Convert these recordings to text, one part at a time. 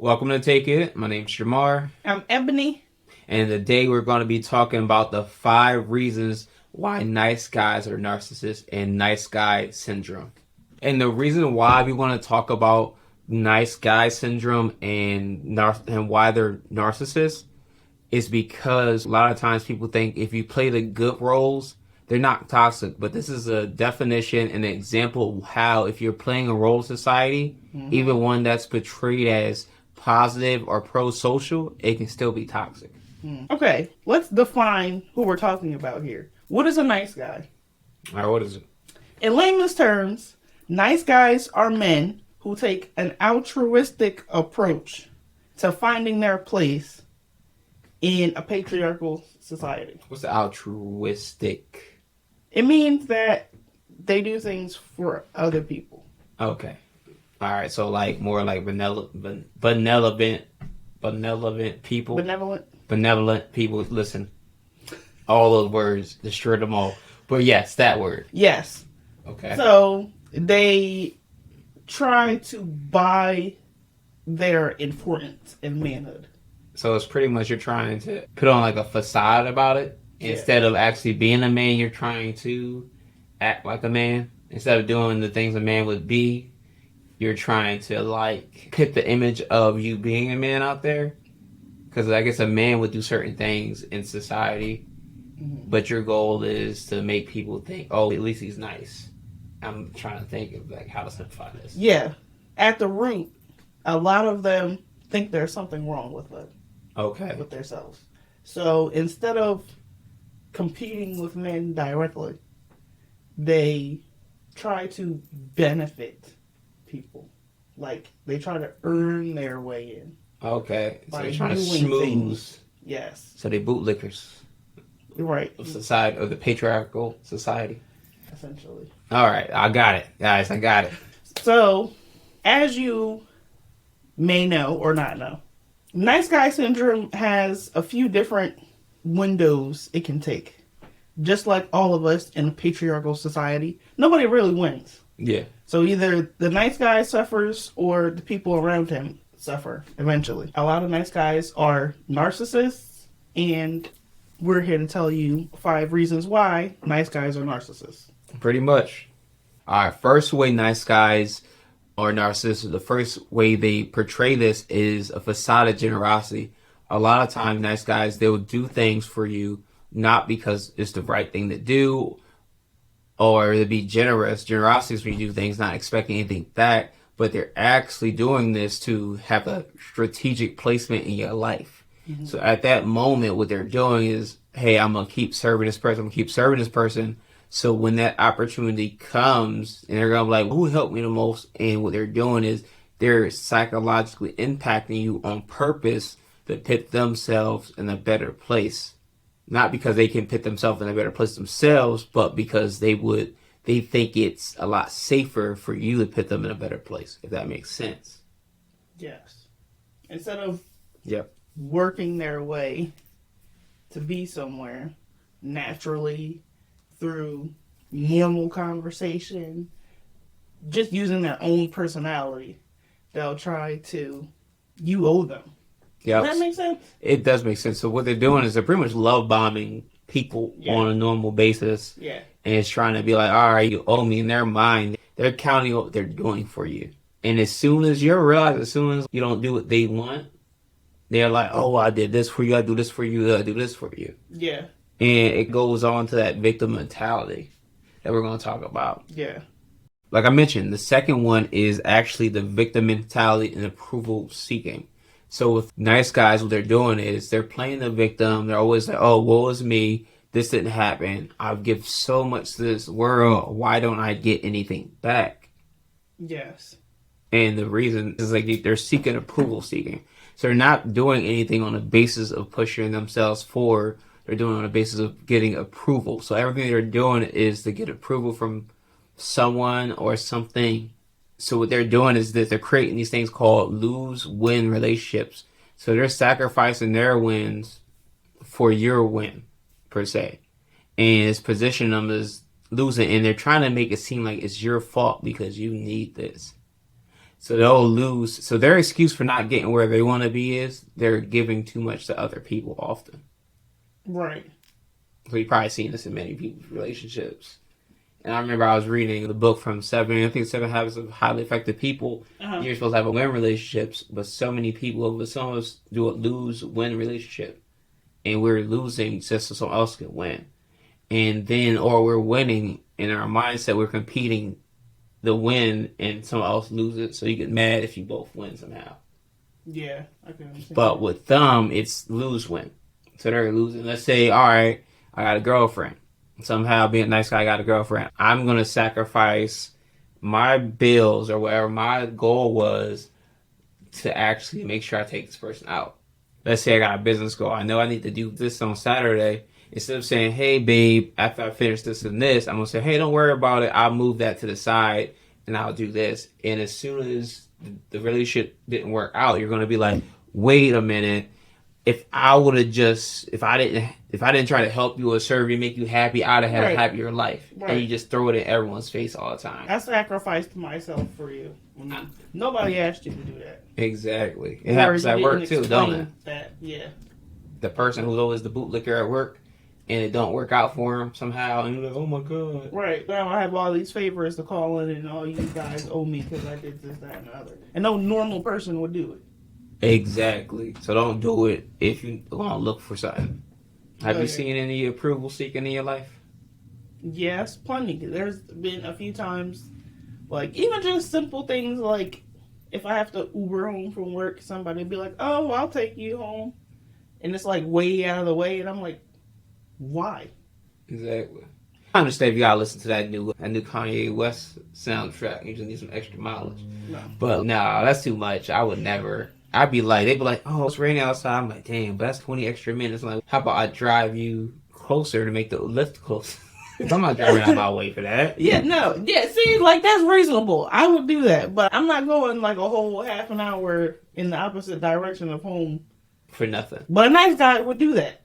Welcome to Take It. My name's Jamar. I'm Ebony. And today we're going to be talking about the 5 reasons why nice guys are narcissists and nice guy syndrome. And the reason why we want to talk about nice guy syndrome and why they're narcissists is because a lot of times people think if you play the good roles, they're not toxic. But this is a definition and an example of how if you're playing a role in society, even one that's portrayed as positive or pro-social, it can still be toxic. Okay, let's define who we're talking about here. What is a nice guy? All right, what is it? In layman's terms, nice guys are men who take an altruistic approach to finding their place in a patriarchal society. What's the altruistic? It means that they do things for other people. Okay. All right, so like more like benevolent people. Benevolent people. Listen, all those words, destroy them all. But yes, that word. Yes. Okay. So they try to buy their importance in manhood. So it's pretty much you're trying to put on like a facade about it. Yeah. Instead of actually being a man, you're trying to act like a man. Instead of doing the things a man would be, you're trying to like put the image of you being a man out there. Because I guess a man would do certain things in society, but your goal is to make people think, oh, at least he's nice. I'm trying to think of like how to simplify this. Yeah. At the root, a lot of them think there's something wrong with them. Okay. With themselves. So instead of competing with men directly, they try to benefit people. Like, they try to earn their way in. Okay. So they're trying to smooth. Things. Yes. So they bootlickers. Right. Of society, of the patriarchal society. Essentially. All right. I got it. Guys, I got it. So, as you may know or not know, nice guy syndrome has a few different windows it can take. Just like all of us in a patriarchal society, nobody really wins. Yeah. So either the nice guy suffers or the people around him suffer eventually. A lot of nice guys are narcissists, and we're here to tell you 5 reasons why nice guys are narcissists. Pretty much. All right. First way nice guys are narcissists, the first way they portray this is a facade of generosity. A lot of times, nice guys, they'll do things for you not because it's the right thing to do or to be generous. Generosity is when you do things not expecting anything back, but they're actually doing this to have a strategic placement in your life. Mm-hmm. So at that moment, what they're doing is, hey, I'm going to keep serving this person. I'm going to keep serving this person. So when that opportunity comes, and they're going to be like, who helped me the most? And what they're doing is they're psychologically impacting you on purpose to put themselves in a better place. Not because they can put themselves in a better place themselves, but because they think it's a lot safer for you to put them in a better place, if that makes sense. Yes. Instead of working their way to be somewhere naturally through normal conversation, just using their own personality, they'll try to, you owe them. Yep. Does that make sense? It does make sense. So what they're doing is they're pretty much love bombing people on a normal basis. Yeah. And it's trying to be like, all right, you owe me. In their mind, they're counting what they're doing for you. And as soon as you realize, as soon as you don't do what they want, they're like, oh, I did this for you. I do this for you. I do this for you. Yeah. And it goes on to that victim mentality that we're going to talk about. Yeah. Like I mentioned, the second one is actually the victim mentality and approval seeking. So with nice guys, what they're doing is they're playing the victim. They're always like, oh, woe is me. This didn't happen. I've given so much to this world. Why don't I get anything back? Yes. And the reason is like they're seeking approval seeking. So they're not doing anything on the basis of pushing themselves forward. They're doing it on the basis of getting approval. So everything they're doing is to get approval from someone or something. So what they're doing is that they're creating these things called lose-win relationships. So they're sacrificing their wins for your win, per se. And it's positioning them as losing. And they're trying to make it seem like it's your fault because you need this. So they'll lose. So their excuse for not getting where they want to be is they're giving too much to other people often. Right. So you've probably seen this in many people's relationships. And I remember I was reading the book from Seven Habits of Highly Effective People. You're supposed to have a win relationships, but so many people, some of us do a lose-win relationship. And we're losing just so someone else can win. And then, or we're winning in our mindset, we're competing the win and someone else loses. So you get mad if you both win somehow. Yeah, I can understand. But with them, it's lose-win. So they're losing. Let's say, all right, I got a girlfriend. Somehow being a nice guy, I got a girlfriend. I'm going to sacrifice my bills or whatever my goal was to actually make sure I take this person out. Let's say I got a business goal. I know I need to do this on Saturday. Instead of saying, hey, babe, after I finish this and this, I'm going to say, hey, don't worry about it. I'll move that to the side and I'll do this. And as soon as the relationship didn't work out, you're going to be like, wait a minute. If I didn't try to help you or serve you, make you happy, I'd have had a happier life. Right. And you just throw it in everyone's face all the time. I sacrificed myself for you. Nobody asked you to do that. Exactly. It happens at work too, don't it? That, yeah. The person who's always the bootlicker at work, and it don't work out for him somehow, and you're like, oh my god. Right. Now I have all these favors to call in, and all you guys owe me because I did this, that, and the other. And no normal person would do it. Exactly. So don't do it if you want to look for something. Have you seen any approval seeking in your life? Yes, plenty. There's been a few times, like, even just simple things like if I have to Uber home from work, somebody would be like, oh, I'll take you home. And it's like way out of the way. And I'm like, why? Exactly. I understand if you gotta listen to that new Kanye West soundtrack. You just need some extra mileage. No. But nah, that's too much. I would never. They'd be like, oh, it's raining outside. I'm like, damn, but that's 20 extra minutes. I'm like, how about I drive you closer to make the lift closer? I'm not driving out my way for that. Yeah, no. Yeah, see, like, that's reasonable. I would do that. But I'm not going, like, a whole half an hour in the opposite direction of home. For nothing. But a nice guy would do that.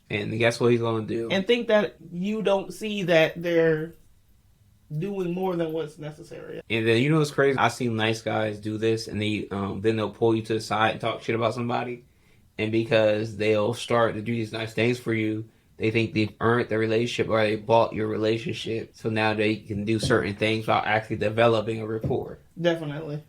And guess what he's going to do? And think that you don't see that they're doing more than what's necessary. And then, you know what's crazy? I've seen nice guys do this, and then they'll pull you to the side and talk shit about somebody. And because they'll start to do these nice things for you, they think they've earned the relationship or they bought your relationship. So now they can do certain things while actually developing a rapport. Definitely.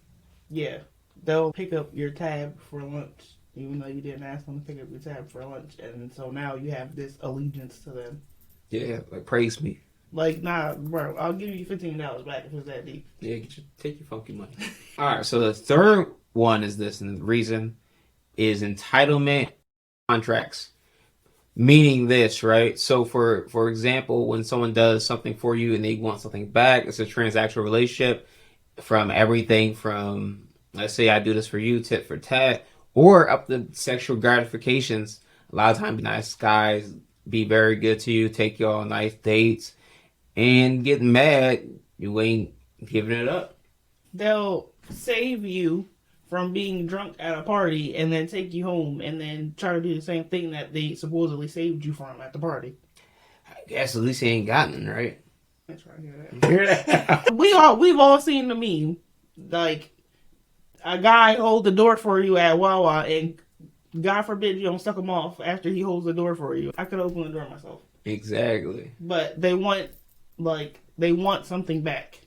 Yeah. They'll pick up your tab for lunch, even though you didn't ask them to pick up your tab for lunch. And so now you have this allegiance to them. Yeah, like, praise me. Like, nah, bro, I'll give you $15 back if it's that deep. Yeah, take your funky money. All right, so the third one is this, and the reason is entitlement contracts. Meaning this, right? So for example, when someone does something for you and they want something back, it's a transactional relationship from everything from, let's say I do this for you, tit for tat, or up to sexual gratifications. A lot of times nice guys be very good to you, take you on nice dates, and getting mad, you ain't giving it up. They'll save you from being drunk at a party and then take you home and then try to do the same thing that they supposedly saved you from at the party. I guess at least he ain't gotten it, right? That's right. Hear that? We've all seen the meme. Like, a guy hold the door for you at Wawa and God forbid you don't suck him off after he holds the door for you. I could open the door myself. Exactly. But they want something back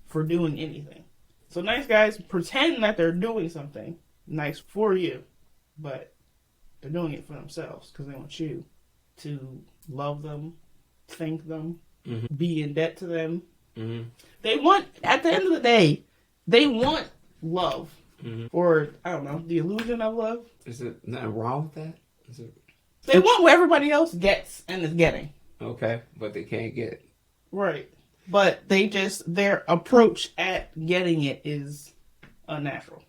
for doing anything. So nice guys pretend that they're doing something nice for you, but they're doing it for themselves because they want you to love them, thank them, be in debt to them. They want, at the end of the day, they want love. Or, I don't know, the illusion of love. Is there nothing wrong with that? They want what everybody else gets and is getting. Okay, but they can't get it. Right. But their approach at getting it is unnatural.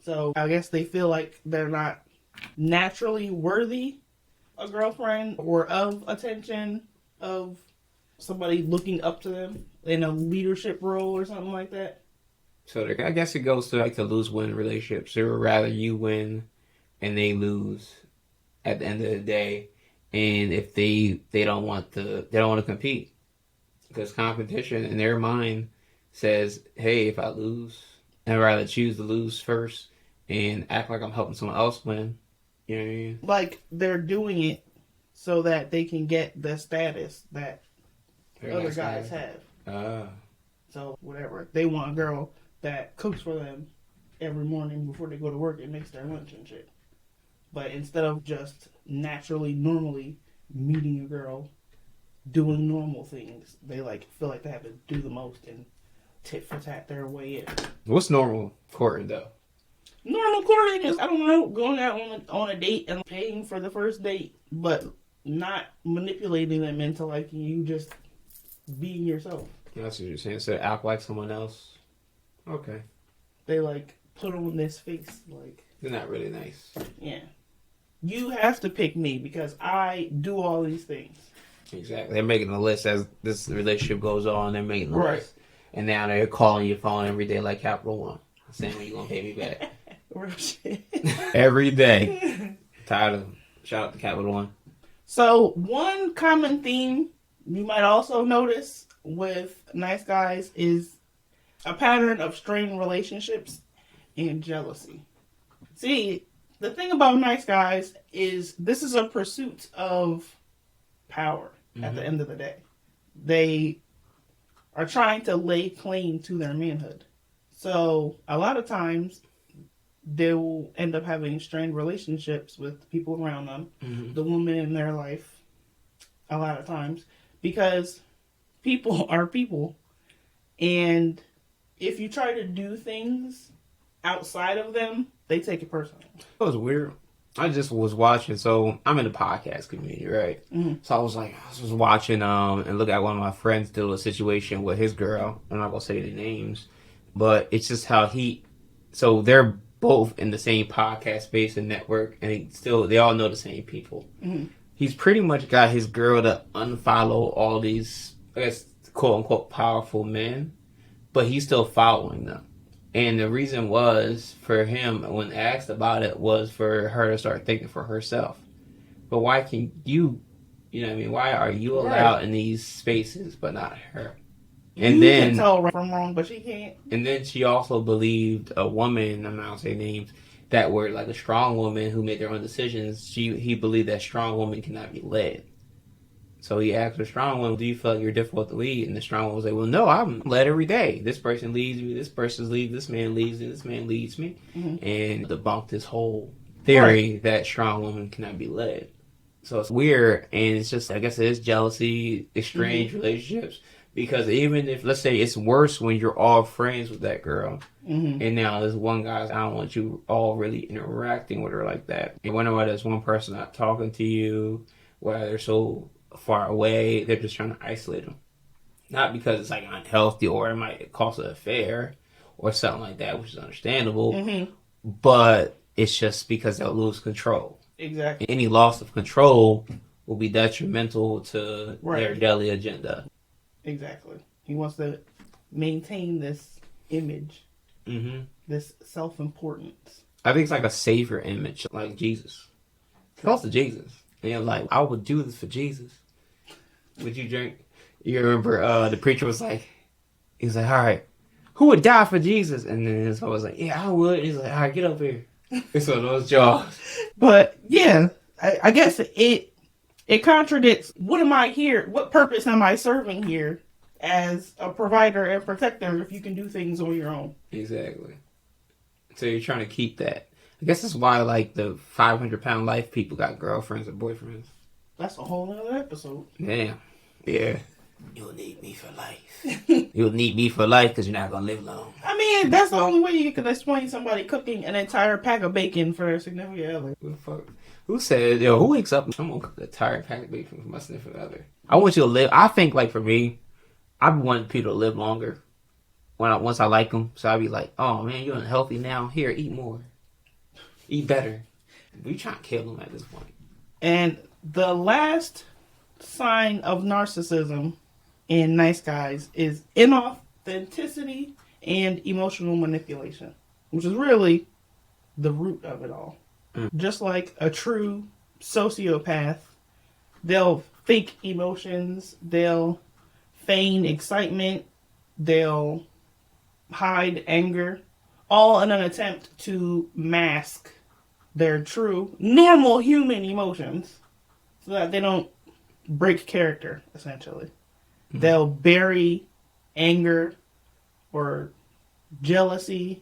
So I guess they feel like they're not naturally worthy a girlfriend or of attention, of somebody looking up to them in a leadership role or something like that. So I guess it goes to like the lose-win relationships. They would rather you win and they lose at the end of the day. And if they don't want to compete. Because competition in their mind says, hey, if I lose, I'd rather choose to lose first and act like I'm helping someone else win. You know what I mean? Like they're doing it so that they can get the status that Very other nice guys guy. have. Ah. So whatever. They want a girl that cooks for them every morning before they go to work and makes their lunch and shit. But instead of just normally meeting a girl, doing normal things, they like feel like they have to do the most and tit for tat their way in. What's normal courting though? Normal courting is, I don't know, going out on a date and paying for the first date, but not manipulating them into liking you, just being yourself. That's what you're saying. So act like someone else. Okay. They like put on this face, like, They're not really nice. yeah, you have to pick me because I do all these things. Exactly. They're making a list as this relationship goes on. They're making the Right. list. And now they're calling your phone every day like Capital One. Saying when you going to pay me back. Real shit. Every day. Tired of them. Shout out to Capital One. So one common theme you might also notice with nice guys is a pattern of strained relationships and jealousy. See, the thing about nice guys is this is a pursuit of power at the end of the day. They are trying to lay claim to their manhood. So a lot of times they will end up having strained relationships with people around them, the woman in their life, a lot of times, because people are people. And if you try to do things outside of them, they take it personally. It was weird. I just was watching. So I'm in the podcast community, right? So I was watching and look at one of my friends deal with a situation with his girl. I'm not gonna say the names, but it's just how so they're both in the same podcast space and network, and they all know the same people. He's pretty much got his girl to unfollow all these, I guess, quote unquote powerful men, but he's still following them. And the reason was for him, when asked about it, was for her to start thinking for herself. But why can you know what I mean? Why are you allowed in these spaces but not her? And you then can tell right from wrong, but she can't. And then she also believed a woman, I'm not gonna say names, that were like a strong woman who made their own decisions. He believed that strong woman cannot be led. So he asked the strong one, do you feel like you're difficult to lead? And the strong one was like, well, no, I'm led every day. This person leads me, this person leads, this man leads me, this man leads me. And debunked this whole theory that strong woman cannot be led. So it's weird, and it's just, I guess it is jealousy, estranged relationships. Because even if, let's say, it's worse when you're all friends with that girl, and now there's one guy, I don't want you all really interacting with her like that. And whenever there's one person not talking to you, whether they're so far away, they're just trying to isolate them. Not because it's like unhealthy or it might cause an affair or something like that, which is understandable, but it's just because they'll lose control. Exactly. Any loss of control will be detrimental to their daily agenda. Exactly. He wants to maintain this image, this self-importance. I think it's like a savior image, like Jesus. Close to Jesus. And you're like, I would do this for Jesus. Would you drink? You remember the preacher was like, he's like, all right, who would die for Jesus? And then I was like, yeah, I would. He's like, all right, get up here. It's one of those jaws. But yeah, I guess it contradicts. What am I here? What purpose am I serving here as a provider and protector if you can do things on your own? Exactly. So you're trying to keep that. I guess that's why, like, the 500-pound life people got girlfriends or boyfriends. That's a whole other episode. Damn. Yeah. You'll need me for life. You'll need me for life because you're not going to live long. I mean, that's the only way you can explain somebody cooking an entire pack of bacon for their significant other. Who the fuck? Who said, who wakes up and I'm going to cook an entire pack of bacon for my significant other? I want you to live. I think, like, for me, I want people to live longer once I like them. So I'd be like, oh, man, you're unhealthy now. Here, eat more. Eat better. We trying to kill them at this point. And the last sign of narcissism in nice guys is inauthenticity and emotional manipulation, which is really the root of it all. Just like a true sociopath, they'll fake emotions, they'll feign excitement, they'll hide anger, all in an attempt to mask their true, normal human emotions so that they don't break character, essentially. Mm-hmm. They'll bury anger or jealousy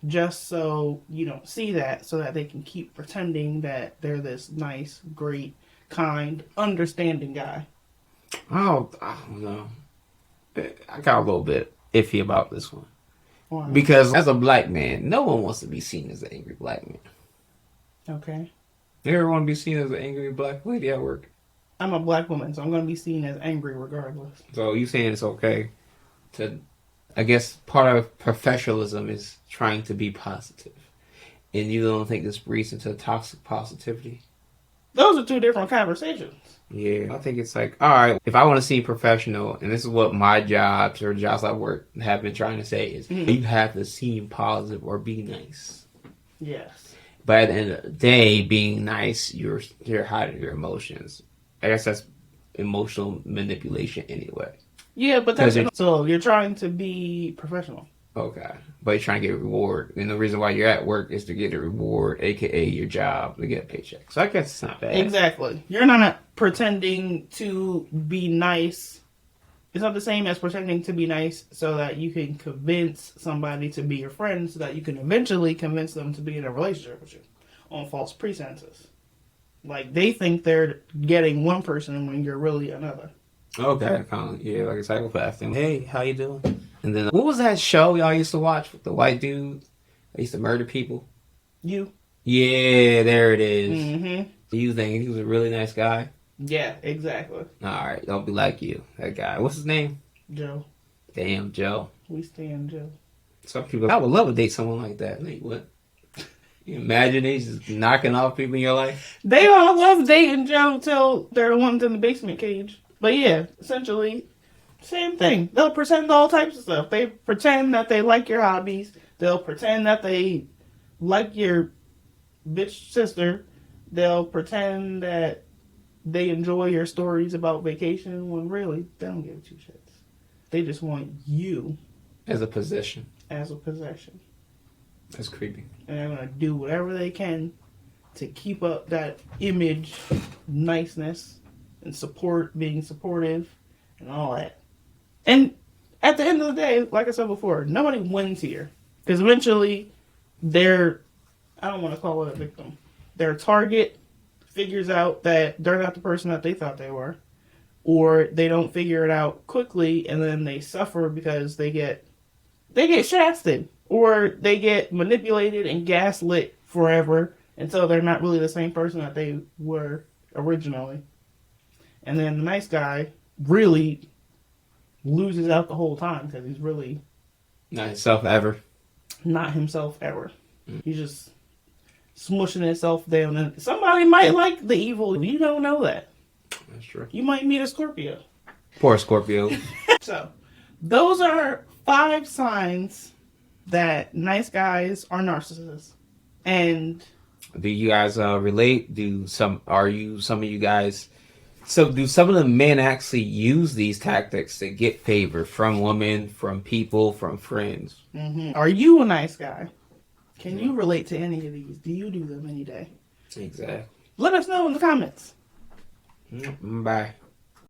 just so you don't see that, so that they can keep pretending that they're this nice, great, kind, understanding guy. Oh, I don't know. I got a little bit iffy about this one. Wow. Because as a black man, no one wants to be seen as an angry black man. Okay. You ever want to be seen as an angry black lady at work? I'm a black woman, so I'm going to be seen as angry regardless. So you saying it's okay to... I guess part of professionalism is trying to be positive. And you don't think this breeds into toxic positivity? Those are two different conversations. Yeah, I think it's like, all right, if I want to seem professional, and this is what my jobs or jobs I work have been trying to say is, you have to seem positive or be nice. Yes. But at the end of the day, being nice, you're hiding your emotions. I guess that's emotional manipulation anyway. Yeah, but that's so you're trying to be professional. Okay. But you're trying to get a reward. And the reason why you're at work is to get a reward, aka your job, to get a paycheck. So I guess it's not bad. Exactly. You're not pretending to be nice. It's not the same as pretending to be nice so that you can convince somebody to be your friend, so that you can eventually convince them to be in a relationship with you on false pretenses. Like, they think they're getting one person when you're really another. Okay, kind of, yeah, like a psychopath thing. Hey, how you doing? And then, what was that show y'all used to watch with the white dude that used to murder people? You. Yeah, there it is. Mm-hmm. Do you think he was a really nice guy? Yeah, exactly. Alright, don't be like you, that guy. What's his name? Joe. Damn, Joe. We stand Joe. Some people, I would love to date someone like that. Like, what? You imagine he's just knocking off people in your life? They all love dating Joe till they're the ones in the basement cage. But yeah, essentially, same thing. They'll pretend all types of stuff. They pretend that they like your hobbies. They'll pretend that they like your bitch sister. They'll pretend that they enjoy your stories about vacation when really they don't give two shits. They just want you as a possession. As a possession. That's creepy. And they're going to do whatever they can to keep up that image, niceness, and being supportive, and all that. And at the end of the day, like I said before, nobody wins here. Because eventually, I don't want to call it a victim. Their target figures out that they're not the person that they thought they were. Or they don't figure it out quickly, and then they suffer because they get shafted. Or they get manipulated and gaslit forever until they're not really the same person that they were originally. And then the nice guy really loses out the whole time because he's really... Not himself ever. Not himself ever. He's just smushing himself down. And somebody might like the evil. You don't know that. That's true. You might meet a Scorpio. Poor Scorpio. So, those are 5 signs that nice guys are narcissists. And... do you guys relate? Do some of you guys... So do some of the men actually use these tactics to get favor from women, from people, from friends? Mm-hmm. Are you a nice guy? Can you relate to any of these? Do you do them any day? Exactly. Let us know in the comments. Bye.